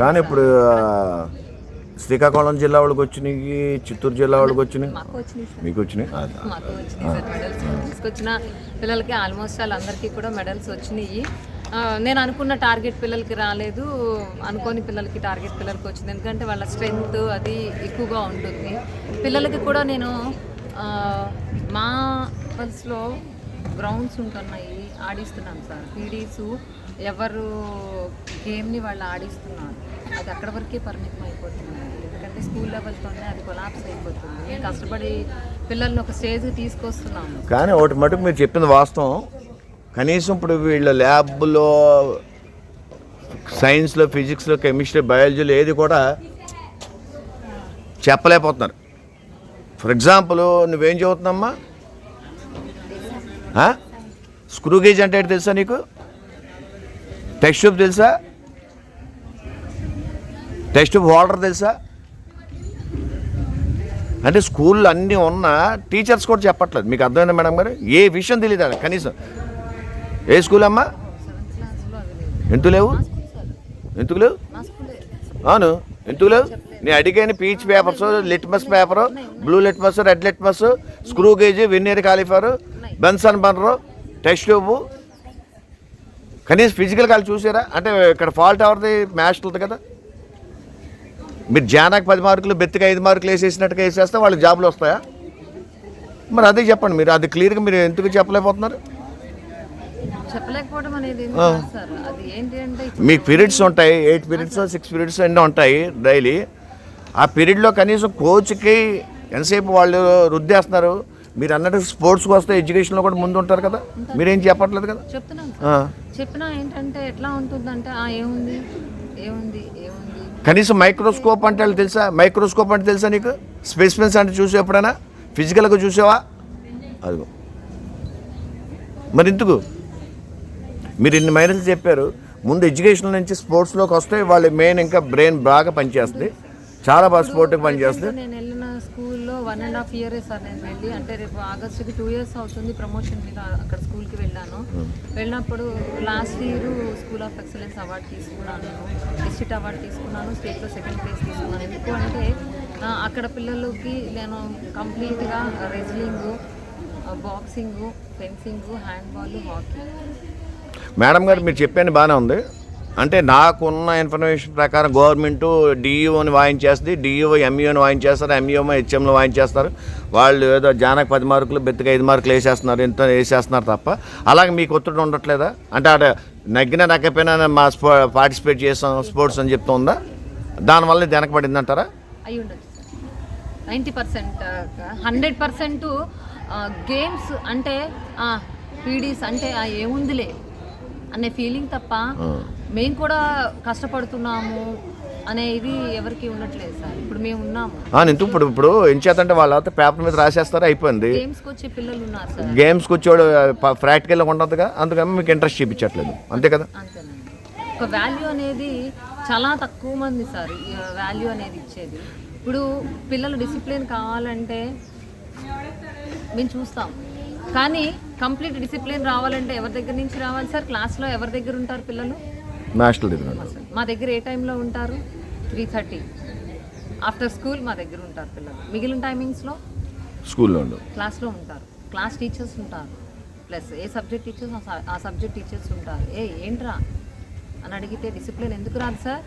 కానీ ఇప్పుడు శ్రీకాకుళం జిల్లా వాళ్ళకి వచ్చినాయి, చిత్తూరు జిల్లా వాళ్ళకి వచ్చినాయి, మీకు వచ్చినాయి. మాకు వచ్చినాయి సార్ మెడల్స్. తీసుకొచ్చిన పిల్లలకి ఆల్మోస్ట్ వాళ్ళందరికీ కూడా మెడల్స్ వచ్చినాయి. నేను అనుకున్న టార్గెట్ పిల్లలకి రాలేదు, అనుకోని పిల్లలకి టార్గెట్ పిల్లలకి వచ్చింది. ఎందుకంటే వాళ్ళ స్ట్రెంగ్త్ అది ఎక్కువగా ఉంటుంది. పిల్లలకి కూడా నేను మా పల్స్లో గ్రౌండ్స్ ఉంటున్నాయి, ఆడిస్తున్నాను సార్. పీడీస్ ఎవరు గేమ్ని వాళ్ళు ఆడిస్తున్నారు, అది అక్కడ వరకే పరిమితం అయిపోతుంది. ఎందుకంటే స్కూల్ లెవెల్తోనే అది కొలాప్స్ అయిపోతుంది. మేము కష్టపడి పిల్లల్ని ఒక స్టేజ్కి తీసుకొస్తున్నాము. కానీ ఒకటి మటుకు మీరు చెప్పింది వాస్తవం. కనీసం ఇప్పుడు వీళ్ళ ల్యాబ్లో సైన్స్లో, ఫిజిక్స్లో, కెమిస్ట్రీ, బయాలజీలో ఏది కూడా చెప్పలేకపోతున్నారు. ఫర్ ఎగ్జాంపుల్ నువ్వేం చదువుతున్నామ్మా? స్క్రూ గేజ్ అంటే ఏంటి తెలుసా నీకు? టెస్ట్ ట్యూబ్ తెలుసా? టెస్ట్ ట్యూబ్ హోల్డర్ తెలుసా? అంటే స్కూల్లో అన్నీ ఉన్న టీచర్స్ కూడా చెప్పట్లేదు. మీకు అర్థమైందా మేడం గారు? ఏ విషయం తెలియదు కనీసం. ఏ స్కూల్ అమ్మా? ఎందుకు లేవు? ఎందుకు లేవు? అవును, ఎందుకు లేవు? నేను అడిగాను. PH papers, litmus paper, blue litmus, red litmus, screw gauge, vernier caliper, Bunsen burner, test tube. కనీసం ఫిజికల్ కాల్ చూసారా? అంటే ఇక్కడ ఫాల్ట్ ఎవరిది? మ్యాథ్స్ది కదా. మీరు జానాకి 10 మార్కులు, బెత్తికి 5 మార్కులు వేసేసినట్టుగా వేసేస్తే వాళ్ళకి జాబులు వస్తాయా? మరి అదే చెప్పండి. మీరు అది క్లియర్గా మీరు ఎందుకు చెప్పలేకపోతున్నారు? చెప్పలేకపోవడం అనేది అది ఏంటి అంటే, మీకు పీరియడ్స్ ఉంటాయి, 8 పీరియడ్స్ 6 పీరియడ్స్ ఎన్నో ఉంటాయి డైలీ. ఆ పీరియడ్లో కనీసం కోచ్కి ఎంతసేపు వాళ్ళు రుద్దేస్తున్నారు. మీరు అన్నట్టు స్పోర్ట్స్కి వస్తే ఎడ్యుకేషన్లో కూడా ముందు ఉంటారు కదా, మీరేం చెప్పట్లేదు కదా. చెప్తున్నాను చెప్పినా ఏంటంటే ఎట్లా ఉంటుందంటే ఏముంది ఏముంది ఏముంది. కనీసం మైక్రోస్కోప్ అంటే తెలుసా? మైక్రోస్కోప్ అంటే తెలుసా నీకు? స్పెసిమెన్స్ అంటే చూసావు ఎప్పుడైనా? ఫిజికల్గా చూసావా? అదిగో మరి ఎందుకు మీరు ఇన్ని మైనస్ చెప్పారు? ముందు ఎడ్యుకేషన్ నుంచి స్పోర్ట్స్లోకి వస్తే వాళ్ళు మెయిన్ ఇంకా బ్రెయిన్ బాగా పనిచేస్తుంది, చాలా బాగా స్పోర్ట్కి పనిచేస్తుంది. నేను వెళ్ళిన స్కూల్లో 1.5 years సార్ నేను వెళ్ళి, అంటే రేపు ఆగస్టుకి 2 years అవుతుంది ప్రమోషన్ మీద అక్కడ స్కూల్కి వెళ్ళాను. వెళ్ళినప్పుడు last year school of excellence award తీసుకున్నాను, డిస్ట్రిక్ట్ అవార్డు తీసుకున్నాను, స్టేట్లో 2nd place తీసుకున్నాను. ఎందుకు అంటే అక్కడ పిల్లలకి నేను కంప్లీట్గా wrestling, boxing, fencing, handball, hockey. Madam గారు మీరు చెప్పేది బాగానే ఉంది. అంటే నాకున్న ఇన్ఫర్మేషన్ ప్రకారం గవర్నమెంట్ డిఈఓని వాయించేస్తుంది, డిఈఓ ఎంఈఓని వాయించేస్తారు, ఎంఈఓ హెచ్ఎంలో వాయించేస్తారు. వాళ్ళు ఏదో జానకి 10 మార్కులు, బెత్తికి 5 మార్కులు వేసేస్తున్నారు, ఇంత వేసేస్తున్నారు తప్ప అలాగే మీకు ఒత్తిడి ఉండట్లేదా? అంటే ఆడ నగ్గినా నగ్గపోయినా మా పార్టిసిపేట్ చేసాం స్పోర్ట్స్ అని చెప్తూ ఉందా? దానివల్ల వెనకబడింది అంటారా? అయి ఉండొచ్చు 90%, 100% గేమ్స్ అంటే పీడీస్ అంటే ఏముందిలే అనే ఫీలింగ్ తప్ప మేము కూడా కష్టపడుతున్నాము అనేది ఎవరికి ఉండట్లేదు సార్. ఇప్పుడు మేము ఉన్నాము. ఇప్పుడు ఏం చేద్దంటే వాళ్ళ పేపర్ మీద రాసేస్తారు, అయిపోయింది. గేమ్స్కి వచ్చే పిల్లలు ఉన్నారు సార్. గేమ్స్కి వచ్చేవాడు ప్రాక్టికల్గా ఉండదుగా, అందుకని మీకు ఇంట్రెస్ట్ చూపించట్లేదు, అంతే కదా? అంతేనండి. ఒక వాల్యూ అనేది చాలా తక్కువ మంది సార్ వాల్యూ అనేది ఇచ్చేది. ఇప్పుడు పిల్లలు డిసిప్లిన్ కావాలంటే మేము చూస్తాం, కానీ కంప్లీట్ డిసిప్లిన్ రావాలంటే ఎవరి దగ్గర నుంచి రావాలి సార్? క్లాస్లో ఎవరి దగ్గర ఉంటారు పిల్లలు? మాస్టర్ దగ్గర. మా దగ్గర ఏ టైంలో ఉంటారు? 3:30 ఆఫ్టర్ స్కూల్ మా దగ్గర ఉంటారు పిల్లలు. మిగిలిన టైమింగ్స్లో స్కూల్లో ఉండరు, క్లాస్లో ఉంటారు. క్లాస్ టీచర్స్ ఉంటారు, ప్లస్ ఏ సబ్జెక్ట్ టీచర్స్ ఆ సబ్జెక్ట్ టీచర్స్ ఉంటారు. ఏంట్రా అని అడిగితే డిసిప్లిన్ ఎందుకు రాదు సార్?